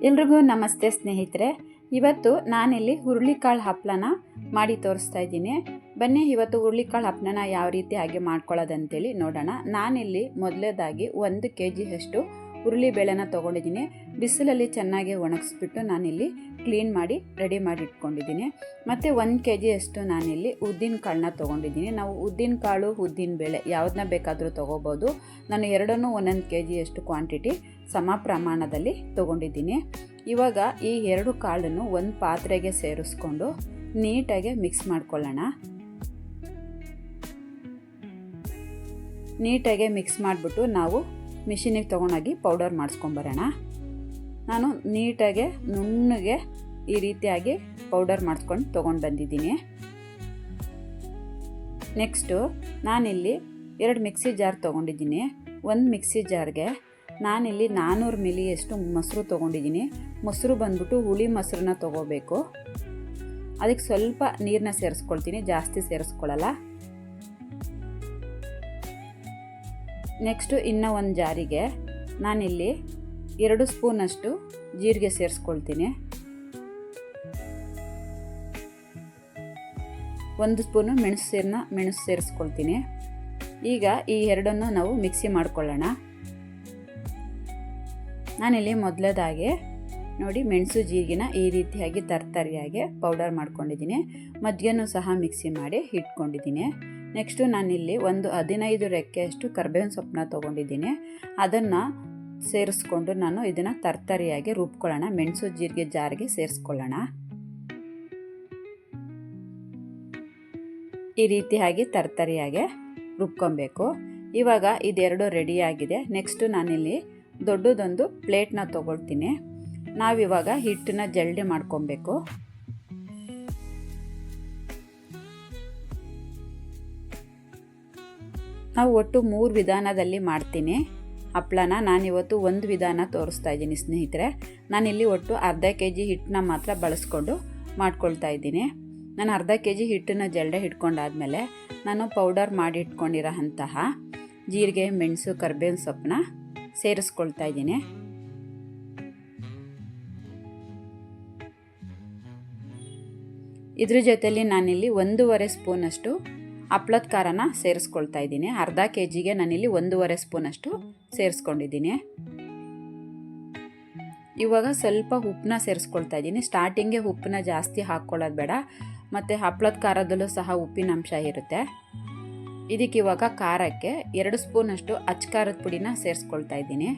ಎಲ್ರಿಗೂ ನಮಸ್ತೆ ಸ್ನೇಹಿತರೆ. ಇವತ್ತು ನಾನಿಲ್ಲಿ ಹುರುಳಿಕಾಳು ಹಪ್ಪಳನ ಮಾಡಿ ತೋರಿಸ್ತಾ ಇದ್ದೀನಿ. ಬನ್ನಿ ಇವತ್ತು ಹುರುಳಿಕಾಳು ಹಪ್ಪಳನ ಯಾವ ರೀತಿ ಹಾಗೆ ಮಾಡ್ಕೊಳ್ಳೋದಂತೇಳಿ ನೋಡೋಣ. ನಾನಿಲ್ಲಿ ಮೊದಲೇದಾಗಿ 1 kg ಅಷ್ಟು ಹುರುಳಿ ಬೇಳೆನ ತೊಗೊಂಡಿದ್ದೀನಿ. ಬಿಸಿಲಲ್ಲಿ ಚೆನ್ನಾಗಿ ಒಣಗಿಸ್ಬಿಟ್ಟು ನಾನಿಲ್ಲಿ ಕ್ಲೀನ್ ಮಾಡಿ ರೆಡಿ ಮಾಡಿ ಇಟ್ಕೊಂಡಿದ್ದೀನಿ. ಮತ್ತು 1 kg ಅಷ್ಟು ನಾನಿಲ್ಲಿ ಉದ್ದಿನ ಕಾಳನ್ನ ತೊಗೊಂಡಿದ್ದೀನಿ. ನಾವು ಉದ್ದಿನ ಕಾಳು ಉದ್ದಿನ ಬೇಳೆ ಯಾವುದನ್ನ ಬೇಕಾದರೂ ತೊಗೋಬೋದು. ನಾನು ಎರಡನ್ನೂ 1 kg ಅಷ್ಟು ಕ್ವಾಂಟಿಟಿ ಸಮ ಪ್ರಮಾಣದಲ್ಲಿ ತೊಗೊಂಡಿದ್ದೀನಿ. ಇವಾಗ ಈ 2 ಕಾಳನ್ನು ಒಂದು ಪಾತ್ರೆಗೆ ಸೇರಿಸ್ಕೊಂಡು ನೀಟಾಗಿ ಮಿಕ್ಸ್ ಮಾಡ್ಕೊಳ್ಳೋಣ. ನೀಟಾಗಿ ಮಿಕ್ಸ್ ಮಾಡಿಬಿಟ್ಟು ನಾವು ಮಿಷಿನಿಗೆ ತೊಗೊಂಡೋಗಿ ಪೌಡರ್ ಮಾಡಿಸ್ಕೊಂಬರೋಣ. ನಾನು ನೀಟಾಗಿ ನುಣ್ಣಗೆ ಈ ರೀತಿಯಾಗಿ ಪೌಡರ್ ಮಾಡಿಸ್ಕೊಂಡು ತೊಗೊಂಡು ಬಂದಿದ್ದೀನಿ. ನೆಕ್ಸ್ಟು ನಾನಿಲ್ಲಿ 2 ಮಿಕ್ಸಿ ಜಾರ್ ತೊಗೊಂಡಿದ್ದೀನಿ. ಒಂದು ಮಿಕ್ಸಿ ಜಾರ್ಗೆ ನಾನಿಲ್ಲಿ 400 ಮಿಲಿಯಷ್ಟು ಮೊಸರು ತೊಗೊಂಡಿದ್ದೀನಿ. ಮೊಸರು ಬಂದ್ಬಿಟ್ಟು ಹುಳಿ ಮೊಸರನ್ನ ತೊಗೋಬೇಕು. ಅದಕ್ಕೆ ಸ್ವಲ್ಪ ನೀರನ್ನ ಸೇರಿಸ್ಕೊಳ್ತೀನಿ, ಜಾಸ್ತಿ ಸೇರಿಸ್ಕೊಳ್ಳಲ್ಲ. ನೆಕ್ಸ್ಟು ಇನ್ನೂ ಒಂದು ಜಾರಿಗೆ ನಾನಿಲ್ಲಿ 2 ಸ್ಪೂನಷ್ಟು ಜೀರಿಗೆ ಸೇರಿಸ್ಕೊಳ್ತೀನಿ. 1 ಸ್ಪೂನು ಮೆಣಸು ಸೇರಿಸ್ಕೊಳ್ತೀನಿ. ಈಗ ಈ ಎರಡನ್ನು ನಾವು ಮಿಕ್ಸಿ ಮಾಡ್ಕೊಳ್ಳೋಣ. ನಾನಿಲ್ಲಿ ಮೊದಲದಾಗಿ ನೋಡಿ ಮೆಣಸು ಜೀರಿಗೆನ ಈ ರೀತಿಯಾಗಿ ತರ್ತರಿಯಾಗಿ ಪೌಡರ್ ಮಾಡ್ಕೊಂಡಿದ್ದೀನಿ. ಮಜ್ಜಿಗೆನೂ ಸಹ ಮಿಕ್ಸಿ ಮಾಡಿ ಇಟ್ಕೊಂಡಿದ್ದೀನಿ. ನೆಕ್ಸ್ಟು ನಾನಿಲ್ಲಿ ಒಂದು 15 ರೆಕ್ಕೆಯಷ್ಟು ಕರ್ಬೇವಿನ ಸೊಪ್ಪನ್ನ ತೊಗೊಂಡಿದ್ದೀನಿ. ಅದನ್ನು ಸೇರಿಸ್ಕೊಂಡು ನಾನು ಇದನ್ನು ತರ್ತರಿಯಾಗಿ ರುಬ್ಕೊಳ್ಳೋಣ. ಮೆಣಸು ಜೀರಿಗೆ ಜಾರಿಗೆ ಸೇರಿಸ್ಕೊಳ್ಳೋಣ. ಈ ರೀತಿಯಾಗಿ ತರ್ತರಿಯಾಗಿ ರುಬ್ಕೊಬೇಕು. ಇವಾಗ ಇದೆರಡು ರೆಡಿಯಾಗಿದೆ. ನೆಕ್ಸ್ಟು ನಾನಿಲ್ಲಿ ದೊಡ್ಡದೊಂದು ಪ್ಲೇಟ್ನ ತೊಗೊಳ್ತೀನಿ. ನಾವಿವಾಗ ಹಿಟ್ಟನ್ನ ಜಲ್ಡಿ ಮಾಡ್ಕೊಬೇಕು. ನಾವು ಒಟ್ಟು 3 ವಿಧಾನದಲ್ಲಿ ಮಾಡ್ತೀನಿ ಹಪ್ಪಳನ. ನಾನಿವತ್ತು ಒಂದು ವಿಧಾನ ತೋರಿಸ್ತಾ ಇದ್ದೀನಿ ಸ್ನೇಹಿತರೆ. ನಾನಿಲ್ಲಿ ಒಟ್ಟು ಅರ್ಧ kg ಹಿಟ್ಟನ್ನ ಮಾತ್ರ ಬಳಸ್ಕೊಂಡು ಮಾಡ್ಕೊಳ್ತಾ ಇದ್ದೀನಿ. ನಾನು ಅರ್ಧ kg ಹಿಟ್ಟನ್ನ ಜಲ್ಡೆ ಹಿಡ್ಕೊಂಡಾದ್ಮೇಲೆ ನಾನು ಪೌಡರ್ ಮಾಡಿ ಇಟ್ಕೊಂಡಿರೋ ಅಂತಹ ಜೀರಿಗೆ, ಮೆಣಸು, ಕರ್ಬೇವಿನ ಸೊಪ್ಪನ್ನ ಸೇರಿಸ್ಕೊಳ್ತಾ ಇದ್ದೀನಿ. ಇದ್ರ ಜೊತೆಯಲ್ಲಿ ನಾನಿಲ್ಲಿ 1.5 ಸ್ಪೂನಷ್ಟು ಹಪ್ಪಳದ ಖಾರನ ಸೇರಿಸ್ಕೊಳ್ತಾ ಇದ್ದೀನಿ. ಅರ್ಧ kgಗೆ ನಾನಿಲ್ಲಿ 1.5 ಸ್ಪೂನಷ್ಟು ಸೇರಿಸ್ಕೊಂಡಿದ್ದೀನಿ. ಇವಾಗ ಸ್ವಲ್ಪ ಉಪ್ಪನ್ನ ಸೇರಿಸ್ಕೊಳ್ತಾ ಇದ್ದೀನಿ. ಸ್ಟಾರ್ಟಿಂಗ್ಗೆ ಉಪ್ಪನ್ನ ಜಾಸ್ತಿ ಹಾಕ್ಕೊಳ್ಳೋದು ಬೇಡ. ಮತ್ತು ಹಪ್ಪಳದ ಖಾರದಲ್ಲೂ ಸಹ ಉಪ್ಪಿನ ಅಂಶ ಇರುತ್ತೆ. ಇದಕ್ಕೆ ಇವಾಗ ಖಾರಕ್ಕೆ 2 ಸ್ಪೂನಷ್ಟು ಅಚ್ಚ ಖಾರದ ಪುಡಿನ ಸೇರಿಸ್ಕೊಳ್ತಾ ಇದ್ದೀನಿ.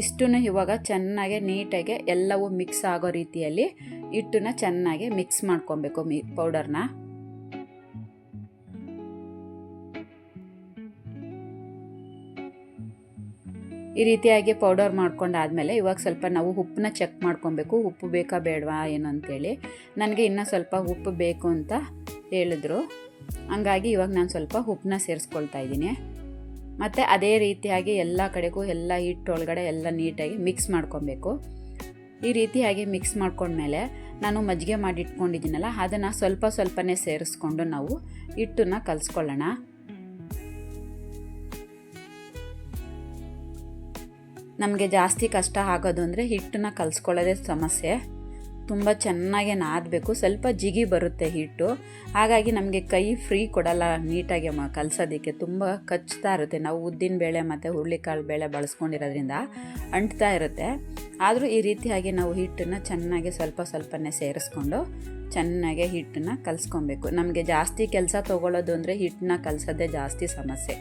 ಇಷ್ಟನ್ನು ಇವಾಗ ಚೆನ್ನಾಗಿ ನೀಟಾಗಿ ಎಲ್ಲವೂ ಮಿಕ್ಸ್ ಆಗೋ ರೀತಿಯಲ್ಲಿ ಹಿಟ್ಟನ್ನ ಚೆನ್ನಾಗಿ ಮಿಕ್ಸ್ ಮಾಡ್ಕೊಬೇಕು ಪೌಡರ್ನ. ಈ ರೀತಿಯಾಗಿ ಪೌಡರ್ ಮಾಡ್ಕೊಂಡಾದ್ಮೇಲೆ ಇವಾಗ ಸ್ವಲ್ಪ ನಾವು ಉಪ್ಪನ್ನ ಚೆಕ್ ಮಾಡ್ಕೊಬೇಕು. ಉಪ್ಪು ಬೇಕಾ ಬೇಡವಾ ಏನು ಅಂತೇಳಿ. ನನಗೆ ಇನ್ನೂ ಸ್ವಲ್ಪ ಉಪ್ಪು ಬೇಕು ಅಂತ ಹೇಳಿದ್ರು. ಹಂಗಾಗಿ ಇವಾಗ ನಾನು ಸ್ವಲ್ಪ ಉಪ್ಪನ್ನ ಸೇರಿಸ್ಕೊಳ್ತಾ ಇದ್ದೀನಿ. ಮತ್ತು ಅದೇ ರೀತಿಯಾಗಿ ಎಲ್ಲ ಕಡೆಗೂ ಎಲ್ಲ ಹಿಟ್ಟೊಳಗಡೆ ಎಲ್ಲ ನೀಟಾಗಿ ಮಿಕ್ಸ್ ಮಾಡ್ಕೊಬೇಕು. ಈ ರೀತಿಯಾಗಿ ಮಿಕ್ಸ್ ಮಾಡ್ಕೊಂಡ್ಮೇಲೆ ನಾನು ಮಜ್ಜಿಗೆ ಮಾಡಿ ಇಟ್ಕೊಂಡಿದ್ದೀನಲ್ಲ, ಅದನ್ನು ಸ್ವಲ್ಪನೇ ಸೇರಿಸ್ಕೊಂಡು ನಾವು ಹಿಟ್ಟನ್ನ ಕಲಿಸ್ಕೊಳ್ಳೋಣ. ನಮಗೆ ಜಾಸ್ತಿ ಕಷ್ಟ ಆಗೋದು ಅಂದರೆ ಹಿಟ್ಟನ್ನ ಕಲಿಸ್ಕೊಳ್ಳೋದೇ ಸಮಸ್ಯೆ. ತುಂಬ ಚೆನ್ನಾಗಿ ನಾದಬೇಕು. ಸ್ವಲ್ಪ ಜಿಗಿ ಬರುತ್ತೆ ಹಿಟ್ಟು. ಹಾಗಾಗಿ ನಮಗೆ ಕೈ ಫ್ರೀ ಕೊಡಲ್ಲ ನೀಟಾಗಿ ಕಲಸೋದಕ್ಕೆ. ತುಂಬ ಕಚ್ತಾ ಇರುತ್ತೆ. ನಾವು ಉದ್ದಿನ ಬೇಳೆ ಮತ್ತು ಹುರುಳಿಕಾಳು ಬೇಳೆ ಬಳಸ್ಕೊಂಡಿರೋದ್ರಿಂದ ಅಂಟ್ತಾ ಇರುತ್ತೆ. ಆದರೂ ಈ ರೀತಿಯಾಗಿ ನಾವು ಹಿಟ್ಟನ್ನು ಚೆನ್ನಾಗಿ ಸ್ವಲ್ಪನೇ ಸೇರಿಸ್ಕೊಂಡು ಚೆನ್ನಾಗಿ ಹಿಟ್ಟನ್ನು ಕಲಿಸ್ಕೊಬೇಕು. ನಮಗೆ ಜಾಸ್ತಿ ಕೆಲಸ ತೊಗೊಳ್ಳೋದು ಅಂದರೆ ಹಿಟ್ಟನ್ನ ಕಲಸೋದೇ ಜಾಸ್ತಿ ಸಮಸ್ಯೆ.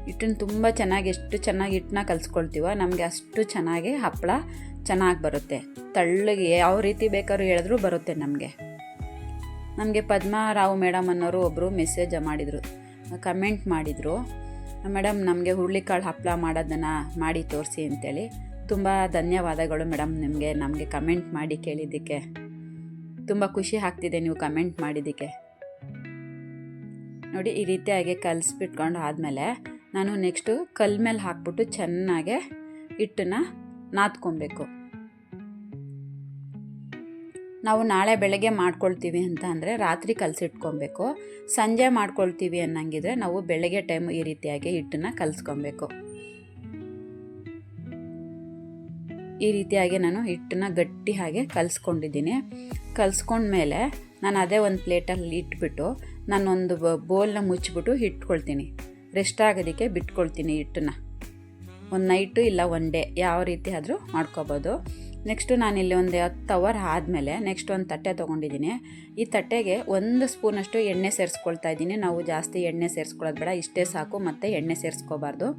ಹಿಟ್ಟನ್ನು ತುಂಬ ಚೆನ್ನಾಗಿ ಎಷ್ಟು ಚೆನ್ನಾಗಿ ಹಿಟ್ಟನ್ನ ಕಲಿಸ್ಕೊಳ್ತೀವೋ ನಮಗೆ ಅಷ್ಟು ಚೆನ್ನಾಗಿ ಹಪ್ಪಳ ಚೆನ್ನಾಗಿ ಬರುತ್ತೆ. ತಳ್ಳಗೆ ಯಾವ ರೀತಿ ಬೇಕಾದ್ರೂ ಹೇಳಿದ್ರೂ ಬರುತ್ತೆ. ನಮಗೆ ಪದ್ಮಾರಾವ್ ಮೇಡಮ್ ಅನ್ನೋರು ಒಬ್ಬರು ಮೆಸೇಜ್ ಮಾಡಿದರು, ಕಮೆಂಟ್ ಮಾಡಿದರು, ಮೇಡಮ್ ನಮಗೆ ಹುರುಳಿಕಾಳು ಹಪ್ಪಳ ಮಾಡೋದನ್ನು ಮಾಡಿ ತೋರಿಸಿ ಅಂತೇಳಿ. ತುಂಬ ಧನ್ಯವಾದಗಳು ಮೇಡಮ್ ನಿಮಗೆ. ನಮಗೆ ಕಮೆಂಟ್ ಮಾಡಿ ಕೇಳಿದ್ದಕ್ಕೆ ತುಂಬ ಖುಷಿ ಆಗ್ತಿದೆ ನೀವು ಕಮೆಂಟ್ ಮಾಡಿದ್ದಕ್ಕೆ. ನೋಡಿ ಈ ರೀತಿಯಾಗಿ ಕಲಿಸ್ಬಿಟ್ಕೊಂಡು ಆದಮೇಲೆ ನಾನು ನೆಕ್ಸ್ಟು ಕಲ್ಲು ಮೇಲೆ ಹಾಕ್ಬಿಟ್ಟು ಚೆನ್ನಾಗೆ ಹಿಟ್ಟನ್ನು ನಾದ್ಕೊಬೇಕು. ನಾವು ನಾಳೆ ಬೆಳಗ್ಗೆ ಮಾಡ್ಕೊಳ್ತೀವಿ ಅಂತ ಅಂದರೆ ರಾತ್ರಿ ಕಲಸಿಟ್ಕೊಬೇಕು. ಸಂಜೆ ಮಾಡ್ಕೊಳ್ತೀವಿ ಅನ್ನಂಗಿದ್ರೆ ನಾವು ಬೆಳಗ್ಗೆ ಟೈಮ್ ಈ ರೀತಿಯಾಗಿ ಹಿಟ್ಟನ್ನು ಕಲಿಸ್ಕೊಬೇಕು. ಈ ರೀತಿಯಾಗಿ ನಾನು ಹಿಟ್ಟನ್ನು ಗಟ್ಟಿ ಹಾಗೆ ಕಲಿಸ್ಕೊಂಡಿದ್ದೀನಿ. ಕಲಿಸ್ಕೊಂಡ್ಮೇಲೆ ನಾನು ಅದೇ ಒಂದು ಪ್ಲೇಟಲ್ಲಿ ಇಟ್ಬಿಟ್ಟು ನಾನೊಂದು ಬೋಲ್ನ ಮುಚ್ಚಿಬಿಟ್ಟು ಇಟ್ಕೊಳ್ತೀನಿ. ರೆಸ್ಟ್ ಆಗೋದಕ್ಕೆ ಬಿಟ್ಕೊಳ್ತೀನಿ ಹಿಟ್ಟನ್ನು. ಒಂದು ನೈಟು ಇಲ್ಲ ಒನ್ ಡೇ ಯಾವ ರೀತಿ ಆದರೂ ಮಾಡ್ಕೋಬೋದು. ನೆಕ್ಸ್ಟು ನಾನಿಲ್ಲಿ ಒಂದು 10 ಅವರ್ ಆದಮೇಲೆ ನೆಕ್ಸ್ಟ್ ಒಂದು ತಟ್ಟೆ ತೊಗೊಂಡಿದ್ದೀನಿ. ಈ ತಟ್ಟೆಗೆ 1 ಸ್ಪೂನಷ್ಟು ಎಣ್ಣೆ ಸೇರಿಸ್ಕೊಳ್ತಾ ಇದ್ದೀನಿ. ನಾವು ಜಾಸ್ತಿ ಎಣ್ಣೆ ಸೇರಿಸ್ಕೊಳ್ಳೋದು ಬೇಡ, ಇಷ್ಟೇ ಸಾಕು, ಮತ್ತು ಎಣ್ಣೆ ಸೇರಿಸ್ಕೋಬಾರ್ದು.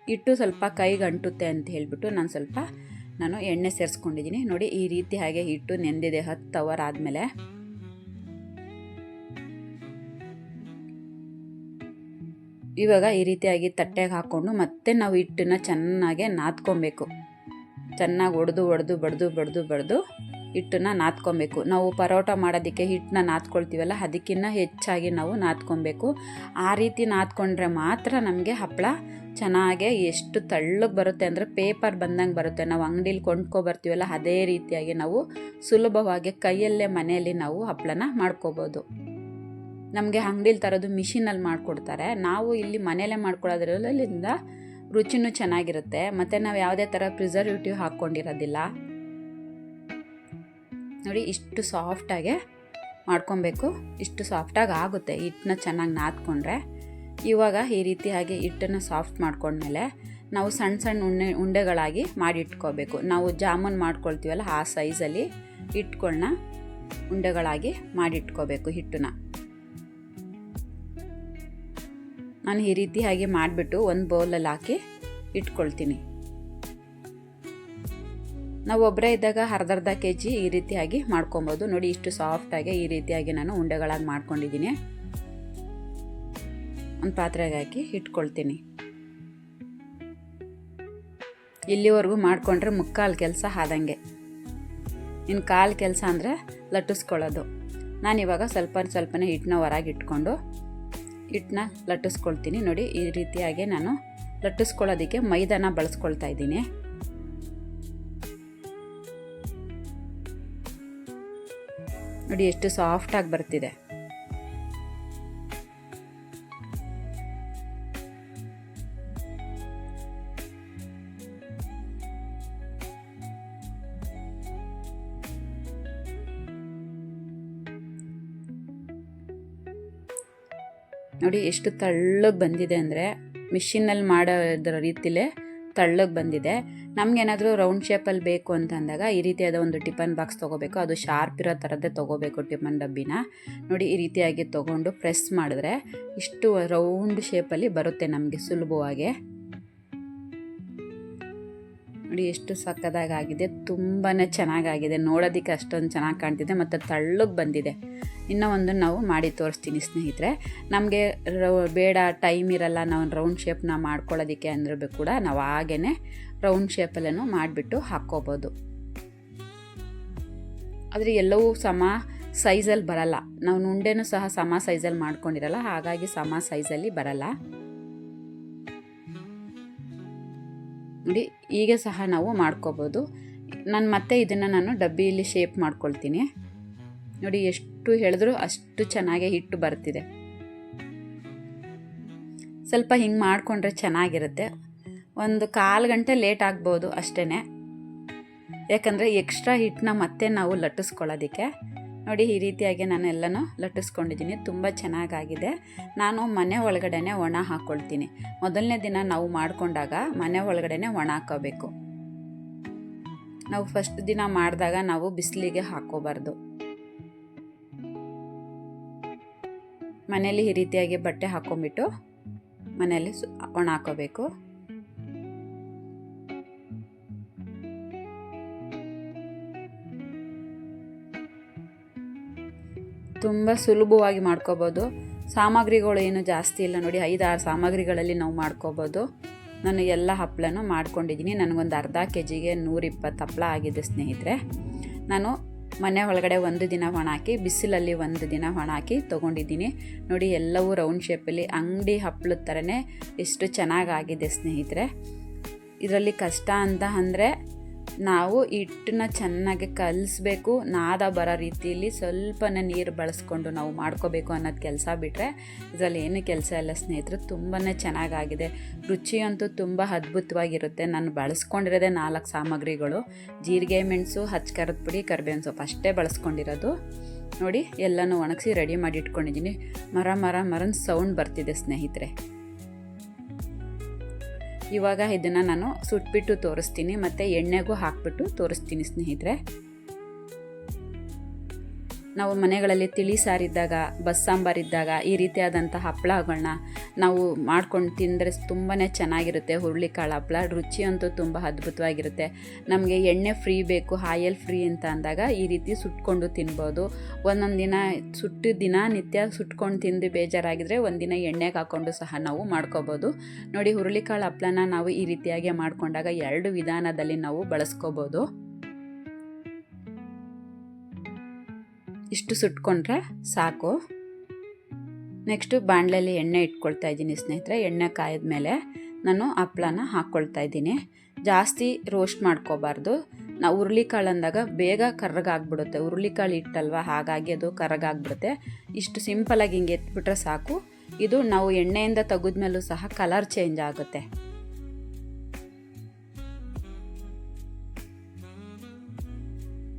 ಹಿಟ್ಟು ಸ್ವಲ್ಪ ಕೈಗೆ ಅಂಟುತ್ತೆ ಅಂತ ಹೇಳಿಬಿಟ್ಟು ನಾನು ಎಣ್ಣೆ ಸೇರಿಸ್ಕೊಂಡಿದ್ದೀನಿ. ನೋಡಿ ಈ ರೀತಿ ಹಾಗೆ ಹಿಟ್ಟು ನೆಂದಿದೆ 10 ಅವರ್ ಆದಮೇಲೆ. ಇವಾಗ ಈ ರೀತಿಯಾಗಿ ತಟ್ಟೆಗೆ ಹಾಕ್ಕೊಂಡು ಮತ್ತೆ ನಾವು ಹಿಟ್ಟನ್ನು ಚೆನ್ನಾಗಿ ನಾದ್ಕೊಬೇಕು. ಚೆನ್ನಾಗಿ ಬಡ್ದು ಹಿಟ್ಟನ್ನು ನಾದ್ಕೊಬೇಕು. ನಾವು ಪರೋಟ ಮಾಡೋದಕ್ಕೆ ಹಿಟ್ಟನ್ನ ನಾದ್ಕೊಳ್ತೀವಲ್ಲ, ಅದಕ್ಕಿಂತ ಹೆಚ್ಚಾಗಿ ನಾವು ನಾದ್ಕೊಬೇಕು. ಆ ರೀತಿ ನಾದ್ಕೊಂಡ್ರೆ ಮಾತ್ರ ನಮಗೆ ಹಪ್ಪಳ ಚೆನ್ನಾಗೆ ಎಷ್ಟು ತೆಳ್ಳಗೆ ಬರುತ್ತೆ ಅಂದರೆ ಪೇಪರ್ ಬಂದಂಗೆ ಬರುತ್ತೆ. ನಾವು ಅಂಗಡೀಲಿ ಕೊಂಡ್ಕೊಬರ್ತೀವಲ್ಲ, ಅದೇ ರೀತಿಯಾಗಿ ನಾವು ಸುಲಭವಾಗಿ ಕೈಯಲ್ಲೇ ಮನೆಯಲ್ಲಿ ನಾವು ಹಪ್ಪಳನ ಮಾಡ್ಕೋಬೋದು. ನಮಗೆ ಅಂಗಡೀಲಿ ತರೋದು ಮಿಷಿನಲ್ಲಿ ಮಾಡಿಕೊಡ್ತಾರೆ. ನಾವು ಇಲ್ಲಿ ಮನೆಯಲ್ಲೇ ಮಾಡ್ಕೊಳ್ಳೋದ್ರಿಂದ ರುಚಿನೂ ಚೆನ್ನಾಗಿರುತ್ತೆ, ಮತ್ತು ನಾವು ಯಾವುದೇ ಥರ ಪ್ರಿಸರ್ವೇಟಿವ್ ಹಾಕ್ಕೊಂಡಿರೋದಿಲ್ಲ. ನೋಡಿ ಇಷ್ಟು ಸಾಫ್ಟಾಗೆ ಮಾಡ್ಕೊಬೇಕು. ಇಷ್ಟು ಸಾಫ್ಟಾಗಿ ಆಗುತ್ತೆ ಹಿಟ್ಟನ್ನ ಚೆನ್ನಾಗಿ ನಾದ್ಕೊಂಡ್ರೆ. ಇವಾಗ ಈ ರೀತಿಯಾಗಿ ಹಿಟ್ಟನ್ನು ಸಾಫ್ಟ್ ಮಾಡ್ಕೊಂಡ್ಮೇಲೆ ನಾವು ಸಣ್ಣ ಸಣ್ಣ ಉಂಡೆಗಳಾಗಿ ಮಾಡಿಟ್ಕೋಬೇಕು. ನಾವು ಜಾಮೂನ್ ಮಾಡ್ಕೊಳ್ತೀವಲ್ಲ ಆ ಸೈಜಲ್ಲಿ ಹಿಟ್ಟುಗಳನ್ನ ಉಂಡೆಗಳಾಗಿ ಮಾಡಿಟ್ಕೋಬೇಕು. ಹಿಟ್ಟನ್ನ ನಾನು ಈ ರೀತಿಯಾಗಿ ಮಾಡಿಬಿಟ್ಟು ಒಂದು ಬೌಲಲ್ಲಿ ಹಾಕಿ ಇಟ್ಕೊಳ್ತೀನಿ. ನಾವು ಒಬ್ಬರೇ ಇದ್ದಾಗ ಅರ್ಧ kg ಈ ರೀತಿಯಾಗಿ ಮಾಡ್ಕೊಬೋದು. ನೋಡಿ ಇಷ್ಟು ಸಾಫ್ಟಾಗಿ ಈ ರೀತಿಯಾಗಿ ನಾನು ಉಂಡೆಗಳಾಗಿ ಮಾಡ್ಕೊಂಡಿದ್ದೀನಿ. ಒಂದು ಪಾತ್ರೆಗೆ ಹಾಕಿ ಇಟ್ಕೊಳ್ತೀನಿ. ಇಲ್ಲಿವರೆಗೂ ಮಾಡಿಕೊಂಡ್ರೆ ಮುಕ್ಕಾಲು ಕೆಲಸ ಆದಂಗೆ. ಇನ್ನು ಕಾಲು ಕೆಲಸ ಅಂದರೆ ಲಟ್ಟಿಸ್ಕೊಳ್ಳೋದು. ನಾನಿವಾಗ ಸ್ವಲ್ಪನೇ ಹಿಟ್ಟನ್ನ ಹೊರಗೆ ಇಟ್ಕೊಂಡು ಹಿಟ್ಟನ್ನ ಲಟ್ಟಿಸ್ಕೊಳ್ತೀನಿ. ನೋಡಿ ಈ ರೀತಿಯಾಗಿ ನಾನು ಲಟ್ಟಿಸ್ಕೊಳ್ಳೋದಕ್ಕೆ ಮೈದಾನ ಬಳಸ್ಕೊಳ್ತಾ ಇದ್ದೀನಿ. ನೋಡಿ ಎಷ್ಟು ಸಾಫ್ಟಾಗಿ ಬರ್ತಿದೆ. ನೋಡಿ ಎಷ್ಟು ತೆಳ್ಳಗೆ ಬಂದಿದೆ ಅಂದರೆ ಮಿಷಿನಲ್ಲಿ ಮಾಡೋದ್ರ ರೀತಿಲೇ ತೆಳ್ಳಗೆ ಬಂದಿದೆ. ನಮಗೇನಾದರೂ ರೌಂಡ್ ಶೇಪಲ್ಲಿ ಬೇಕು ಅಂತ ಅಂದಾಗ ಈ ರೀತಿಯಾದ ಒಂದು ಟಿಫನ್ ಬಾಕ್ಸ್ ತೊಗೋಬೇಕು. ಅದು ಶಾರ್ಪ್ ಇರೋ ಥರದ್ದೇ ತೊಗೋಬೇಕು ಟಿಫನ್ ಡಬ್ಬಿನ. ನೋಡಿ ಈ ರೀತಿಯಾಗಿ ತೊಗೊಂಡು ಪ್ರೆಸ್ ಮಾಡಿದ್ರೆ ಇಷ್ಟು ರೌಂಡ್ ಶೇಪಲ್ಲಿ ಬರುತ್ತೆ ನಮಗೆ ಸುಲಭವಾಗಿ. ನೋಡಿ ಎಷ್ಟು ಸಕ್ಕದಾಗಿದೆ, ತುಂಬಾ ಚೆನ್ನಾಗಾಗಿದೆ. ನೋಡೋದಕ್ಕೆ ಅಷ್ಟೊಂದು ಚೆನ್ನಾಗಿ ಕಾಣ್ತಿದೆ ಮತ್ತು ತೆಳ್ಳಗೆ ಬಂದಿದೆ. ಇನ್ನೂ ಒಂದು ನಾವು ಮಾಡಿ ತೋರಿಸ್ತೀನಿ ಸ್ನೇಹಿತರೆ. ನಮಗೆ ಬೇಡ, ಟೈಮ್ ಇರಲ್ಲ ನಾವು ರೌಂಡ್ ಶೇಪ್ನ ಮಾಡ್ಕೊಳ್ಳೋದಕ್ಕೆ ಅಂದ್ರೆ ಕೂಡ ನಾವು ಹಾಗೇ ರೌಂಡ್ ಶೇಪಲ್ಲೂ ಮಾಡಿಬಿಟ್ಟು ಹಾಕ್ಕೋಬೋದು. ಆದರೆ ಎಲ್ಲವೂ ಸಮ ಸೈಜಲ್ಲಿ ಬರಲ್ಲ. ನಾವು ಉಂಡೆನೂ ಸಹ ಸಮ ಸೈಜಲ್ಲಿ ಮಾಡ್ಕೊಂಡಿರಲ್ಲ, ಹಾಗಾಗಿ ಸಮ ಸೈಜಲ್ಲಿ ಬರಲ್ಲ. ನೋಡಿ ಈಗ ಸಹ ನಾವು ಮಾಡ್ಕೋಬೋದು. ಮತ್ತೆ ಇದನ್ನು ಡಬ್ಬಿಯಲ್ಲಿ ಶೇಪ್ ಮಾಡ್ಕೊಳ್ತೀನಿ. ನೋಡಿ ಎಷ್ಟು ಹೇಳಿದ್ರು ಅಷ್ಟು ಚೆನ್ನಾಗಿ ಹಿಟ್ಟು ಬರ್ತಿದೆ. ಸ್ವಲ್ಪ ಹಿಂಗೆ ಮಾಡಿಕೊಂಡ್ರೆ ಚೆನ್ನಾಗಿರುತ್ತೆ. ಒಂದು 1/4 ಗಂಟೆ ಲೇಟ್ ಆಗ್ಬೋದು ಅಷ್ಟೇ, ಯಾಕಂದರೆ ಎಕ್ಸ್ಟ್ರಾ ಹಿಟ್ಟನ್ನ ಮತ್ತೆ ನಾವು ಲಟ್ಟಿಸ್ಕೊಳ್ಳೋದಕ್ಕೆ. ನೋಡಿ ಈ ರೀತಿಯಾಗಿ ನಾನು ಎಲ್ಲನೂ ಲಟ್ಟಿಸ್ಕೊಂಡಿದ್ದೀನಿ. ತುಂಬ ಚೆನ್ನಾಗಾಗಿದೆ. ನಾನು ಮನೆ ಒಳಗಡೆನೆ ಒಣ ಹಾಕ್ಕೊಳ್ತೀನಿ. ಮೊದಲನೇ ದಿನ ನಾವು ಮಾಡಿಕೊಂಡಾಗ ಮನೆ ಒಳಗಡೆನೆ ಒಣ ಹಾಕೋಬೇಕು. ನಾವು ಫಸ್ಟ್ ದಿನ ಮಾಡಿದಾಗ ನಾವು ಬಿಸಿಲಿಗೆ ಹಾಕೋಬಾರ್ದು. ಮನೆಯಲ್ಲಿ ಈ ರೀತಿಯಾಗಿ ಬಟ್ಟೆ ಹಾಕ್ಕೊಂಬಿಟ್ಟು ಮನೆಯಲ್ಲಿ ಒಣ ಹಾಕೋಬೇಕು. ತುಂಬ ಸುಲಭವಾಗಿ ಮಾಡ್ಕೋಬೋದು. ಸಾಮಗ್ರಿಗಳು ಏನು ಜಾಸ್ತಿ ಇಲ್ಲ. ನೋಡಿ 5-6 ಸಾಮಗ್ರಿಗಳಲ್ಲಿ ನಾವು ಮಾಡ್ಕೋಬೋದು. ನಾನು ಎಲ್ಲ ಹಪ್ಪಳನೂ ಮಾಡ್ಕೊಂಡಿದ್ದೀನಿ. ನನಗೊಂದು ಅರ್ಧ kgಗೆ 120 ಹಪ್ಪಳ ಆಗಿದೆ ಸ್ನೇಹಿತರೆ. ನಾನು ಮನೆ ಒಳಗಡೆ 1 ದಿನ ಒಣ ಹಾಕಿ ಬಿಸಿಲಲ್ಲಿ 1 ದಿನ ಒಣ ಹಾಕಿ ತೊಗೊಂಡಿದ್ದೀನಿ. ನೋಡಿ ಎಲ್ಲವೂ ರೌಂಡ್ ಶೇಪಲ್ಲಿ ಅಂಗಡಿ ಹಪ್ಪಳದ ಥರನೇ ಎಷ್ಟು ಚೆನ್ನಾಗಾಗಿದೆ ಸ್ನೇಹಿತರೆ. ಇದರಲ್ಲಿ ಕಷ್ಟ ಅಂತ ಅಂದರೆ ನಾವು ಹಿಟ್ಟನ್ನ ಚೆನ್ನಾಗಿ ಕಲಿಸ್ಬೇಕು, ನಾದ ಬರೋ ರೀತಿಯಲ್ಲಿ ಸ್ವಲ್ಪನೇ ನೀರು ಬಳಸ್ಕೊಂಡು ನಾವು ಮಾಡ್ಕೋಬೇಕು ಅನ್ನೋದು ಕೆಲಸ ಬಿಟ್ಟರೆ ಇದರಲ್ಲಿ ಏನು ಕೆಲಸ ಇಲ್ಲ ಸ್ನೇಹಿತರೆ. ತುಂಬಾ ಚೆನ್ನಾಗಾಗಿದೆ, ರುಚಿಯಂತೂ ತುಂಬ ಅದ್ಭುತವಾಗಿರುತ್ತೆ. ನಾನು ಬಳಸ್ಕೊಂಡಿರೋದೇ 4 ಸಾಮಗ್ರಿಗಳು: ಜೀರಿಗೆ, ಮೆಣಸು, ಹಚ್ಕರದ ಪುಡಿ, ಕರಿಬೇವಿನ ಸೊಪ್ಪು ಅಷ್ಟೇ ಬಳಸ್ಕೊಂಡಿರೋದು. ನೋಡಿ, ಎಲ್ಲನೂ ಒಣಗಿಸಿ ರೆಡಿ ಮಾಡಿ ಇಟ್ಕೊಂಡಿದ್ದೀನಿ. ಮರನ ಸೌಂಡ್ ಬರ್ತಿದೆ ಸ್ನೇಹಿತರೆ. ಇವಾಗ ಇದನ್ನು ನಾನು ಸುಟ್ಬಿಟ್ಟು ತೋರಿಸ್ತೀನಿ, ಮತ್ತು ಎಣ್ಣೆಗೂ ಹಾಕ್ಬಿಟ್ಟು ತೋರಿಸ್ತೀನಿ ಸ್ನೇಹಿತರೆ. ನಾವು ಮನೆಗಳಲ್ಲಿ ತಿಳಿ ಸಾರಿದ್ದಾಗ, ಬಸ್ಸಾಂಬಾರಿದ್ದಾಗ ಈ ರೀತಿಯಾದಂಥ ಹಪ್ಪಳಗಳನ್ನ ನಾವು ಮಾಡ್ಕೊಂಡು ತಿಂದರೆ ತುಂಬಾ ಚೆನ್ನಾಗಿರುತ್ತೆ. ಹುರುಳಿಕಾಳು ಹಪ್ಪಳ ರುಚಿಯಂತೂ ತುಂಬ ಅದ್ಭುತವಾಗಿರುತ್ತೆ. ನಮಗೆ ಎಣ್ಣೆ ಫ್ರೀ ಬೇಕು, ಆಯಿಲ್ ಫ್ರೀ ಅಂತ ಅಂದಾಗ ಈ ರೀತಿ ಸುಟ್ಕೊಂಡು ತಿನ್ಬೋದು. ಒಂದೊಂದು ದಿನ ದಿನನಿತ್ಯ ಸುಟ್ಕೊಂಡು ತಿಂದು ಬೇಜಾರಾಗಿದ್ದರೆ ಒಂದಿನ ಎಣ್ಣೆಗೆ ಹಾಕ್ಕೊಂಡು ಸಹ ನಾವು ಮಾಡ್ಕೋಬೋದು. ನೋಡಿ, ಹುರುಳಿಕಾಳು ಹಪ್ಪಳನ ನಾವು ಈ ರೀತಿಯಾಗಿ ಮಾಡ್ಕೊಂಡಾಗ 2 ವಿಧಾನದಲ್ಲಿ ನಾವು ಬಳಸ್ಕೋಬೋದು. ಇಷ್ಟು ಸುಟ್ಕೊಂಡ್ರೆ ಸಾಕು. ನೆಕ್ಸ್ಟು ಬಾಣಲೆಯಲ್ಲಿ ಎಣ್ಣೆ ಇಟ್ಕೊಳ್ತಾ ಇದ್ದೀನಿ ಸ್ನೇಹಿತರೆ. ಎಣ್ಣೆ ಕಾಯ್ದ ಮೇಲೆ ನಾನು ಹಪ್ಪಳನ ಹಾಕ್ಕೊಳ್ತಾ ಇದ್ದೀನಿ. ಜಾಸ್ತಿ ರೋಸ್ಟ್ ಮಾಡ್ಕೋಬಾರ್ದು. ನಾವು ಹುರುಳಿಕಾಳು ಅಂದಾಗ ಬೇಗ ಕರ್ರಗಾಗ್ಬಿಡುತ್ತೆ, ಹುರುಳಿಕಾಳು ಇಟ್ಟಲ್ವ, ಹಾಗಾಗಿ ಅದು ಕರ್ರಗಾಗ್ಬಿಡುತ್ತೆ. ಇಷ್ಟು ಸಿಂಪಲಾಗಿ ಹಿಂಗೆ ಎತ್ಬಿಟ್ರೆ ಸಾಕು. ಇದು ನಾವು ಎಣ್ಣೆಯಿಂದ ತೆಗೆದ್ಮೇಲೂ ಸಹ ಕಲರ್ ಚೇಂಜ್ ಆಗುತ್ತೆ.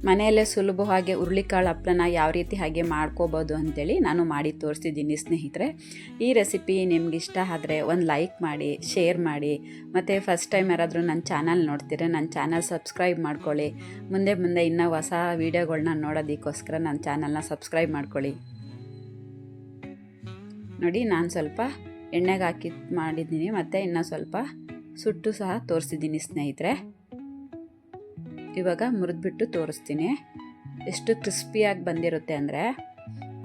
ಮನೆಯಲ್ಲೇ ಸುಲಭವಾಗಿ ಹುರುಳಿಕಾಳು ಹಪ್ಪಳನ ಯಾವ ರೀತಿ ಹಾಗೆ ಮಾಡ್ಕೋಬೋದು ಅಂಥೇಳಿ ನಾನು ಮಾಡಿ ತೋರಿಸಿದ್ದೀನಿ ಸ್ನೇಹಿತರೆ. ಈ ರೆಸಿಪಿ ನಿಮ್ಗೆ ಇಷ್ಟ ಆದರೆ ಒಂದು ಲೈಕ್ ಮಾಡಿ, ಶೇರ್ ಮಾಡಿ, ಮತ್ತು ಫಸ್ಟ್ ಟೈಮ್ ಯಾರಾದರೂ ನನ್ನ ಚಾನಲ್ ನೋಡ್ತೀರಾ ನನ್ನ ಚಾನಲ್ ಸಬ್ಸ್ಕ್ರೈಬ್ ಮಾಡ್ಕೊಳ್ಳಿ. ಮುಂದೆ ಇನ್ನೂ ಹೊಸ ವೀಡಿಯೋಗಳನ್ನ ನೋಡೋದಕ್ಕೋಸ್ಕರ ನನ್ನ ಚಾನಲ್ನ ಸಬ್ಸ್ಕ್ರೈಬ್ ಮಾಡ್ಕೊಳ್ಳಿ. ನೋಡಿ, ನಾನು ಸ್ವಲ್ಪ ಎಣ್ಣೆಗೆ ಹಾಕಿ ಮಾಡಿದ್ದೀನಿ, ಮತ್ತು ಇನ್ನೂ ಸ್ವಲ್ಪ ಸುಟ್ಟು ಸಹ ತೋರಿಸಿದ್ದೀನಿ ಸ್ನೇಹಿತರೆ. ಇವಾಗ ಮುರಿದ್ಬಿಟ್ಟು ತೋರಿಸ್ತೀನಿ. ಎಷ್ಟು ಕ್ರಿಸ್ಪಿಯಾಗಿ ಬಂದಿರುತ್ತೆ ಅಂದರೆ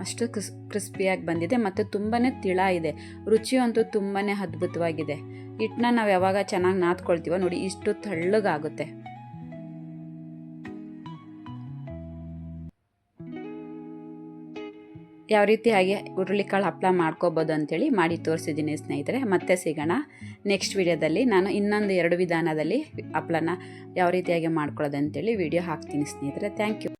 ಅಷ್ಟು ಕ್ರಿಸ್ಪಿಯಾಗಿ ಬಂದಿದೆ, ಮತ್ತು ತುಂಬಾ ತಿಳ ಇದೆ. ರುಚಿಯಂತೂ ತುಂಬಾ ಅದ್ಭುತವಾಗಿದೆ. ಹಿಟ್ಟನ್ನ ನಾವು ಯಾವಾಗ ಚೆನ್ನಾಗಿ ನಾದ್ಕೊಳ್ತೀವೋ ನೋಡಿ ಇಷ್ಟು ತೆಳ್ಳಗಾಗುತ್ತೆ. ಯಾವ ರೀತಿ ಹಾಗೆ ಹುರುಳಿಕಾಳು ಹಪ್ಪಳ ಮಾಡ್ಕೋಬೋದು ಅಂಥೇಳಿ ಮಾಡಿ ತೋರಿಸಿದ್ದೀನಿ ಸ್ನೇಹಿತರೆ. ಮತ್ತೆ ಸಿಗೋಣ ನೆಕ್ಸ್ಟ್ ವಿಡಿಯೋದಲ್ಲಿ. ನಾನು ಇನ್ನೊಂದು 2 ವಿಧಾನದಲ್ಲಿ ಹಪ್ಪಳನ ಯಾವ ರೀತಿಯಾಗಿ ಮಾಡ್ಕೊಳ್ಳೋದು ಅಂಥೇಳಿ ವಿಡಿಯೋ ಹಾಕ್ತೀನಿ ಸ್ನೇಹಿತರೆ. Thank you.